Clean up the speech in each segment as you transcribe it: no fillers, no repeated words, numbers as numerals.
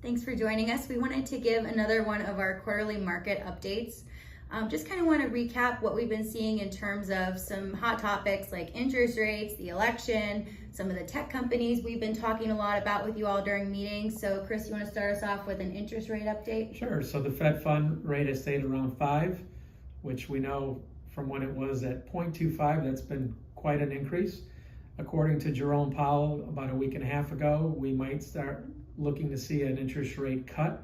Thanks for joining us. We wanted to give another one of our quarterly market updates. Just kind of want to recap what we've been seeing in terms of some hot topics like interest rates, the election, some of the tech companies we've been talking a lot about with you all during meetings. So Chris, you want to start us off with an interest rate update? Sure. So the Fed fund rate has stayed around 5, which we know from when it was at 0.25, that's been quite an increase. According to Jerome Powell about a week and a half ago, we might start looking to see an interest rate cut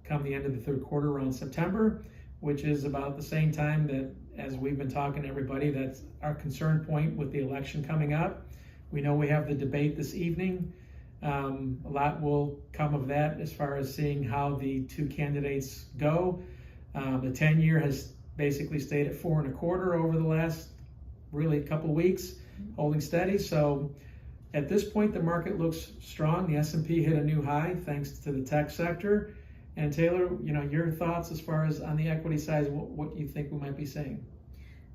come the end of the third quarter around September, which is about the same time that, as we've been talking to everybody, that's our concern point with the election coming up. We know we have the debate this evening. A lot will come of that as far as seeing how the two candidates go. The 10-year has basically stayed at 4.25 over the last really couple weeks, holding steady. So at this point, the market looks strong. The S&P hit a new high thanks to the tech sector. And Taylor, your thoughts as far as on the equity side, what you think we might be seeing?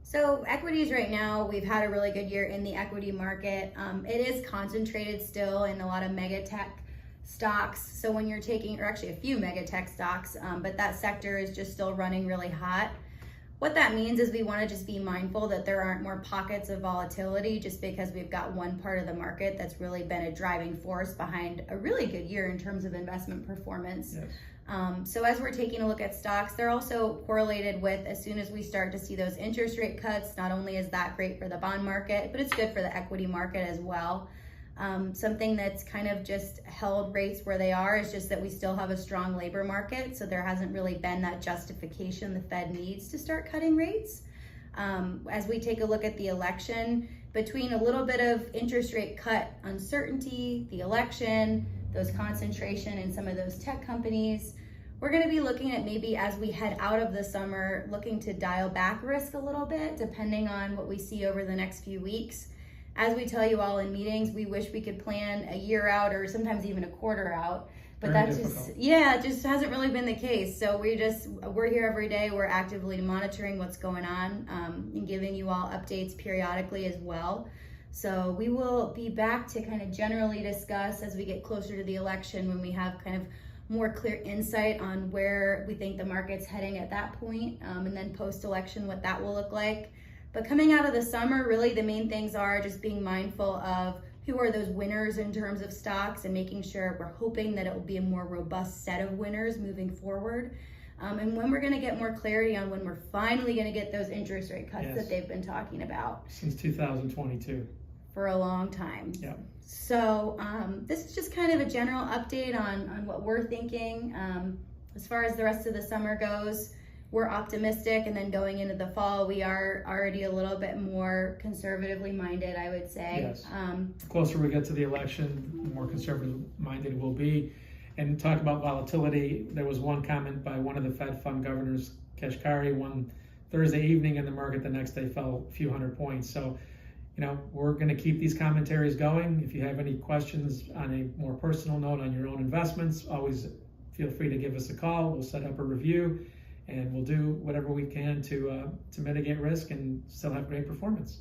So equities right now, we've had a really good year in the equity market. It is concentrated still in a lot of mega tech stocks. So when you're taking, or actually a few mega tech stocks, but that sector is just still running really hot. What that means is we want to just be mindful that there aren't more pockets of volatility just because we've got one part of the market that's really been a driving force behind a really good year in terms of investment performance. Yes. So as we're taking a look at stocks, they're also correlated with, as soon as we start to see those interest rate cuts, not only is that great for the bond market, but it's good for the equity market as well. Something that's kind of just held rates where they are is just that we still have a strong labor market. So there hasn't really been that justification the Fed needs to start cutting rates. As we take a look at the election, between a little bit of interest rate cut uncertainty, the election, those concentration in some of those tech companies, we're going to be looking at maybe as we head out of the summer, looking to dial back risk a little bit, depending on what we see over the next few weeks. As we tell you all in meetings, we wish we could plan a year out or sometimes even a quarter out, but that's just, it just hasn't really been the case. So we're here every day. We're actively monitoring what's going on and giving you all updates periodically as well. So we will be back to kind of generally discuss as we get closer to the election, when we have kind of more clear insight on where we think the market's heading at that point, and then post-election what that will look like. But coming out of the summer, really the main things are just being mindful of who are those winners in terms of stocks and making sure we're hoping that it will be a more robust set of winners moving forward. And when we're going to get more clarity on when we're finally going to get those interest rate cuts that they've been talking about. Since 2022. For a long time. Yeah. So this is just kind of a general update on what we're thinking. As far as the rest of the summer goes, we're optimistic, and then going into the fall, we are already a little bit more conservatively minded, I would say. Yes. The closer we get to the election, the more conservative minded we'll be. And talk about volatility, there was one comment by one of the Fed fund governors, Kashkari, one Thursday evening, and the market the next day fell a few hundred points. So, we're going to keep these commentaries going. If you have any questions on a more personal note on your own investments, always feel free to give us a call. We'll set up a review, and we'll do whatever we can to mitigate risk and still have great performance.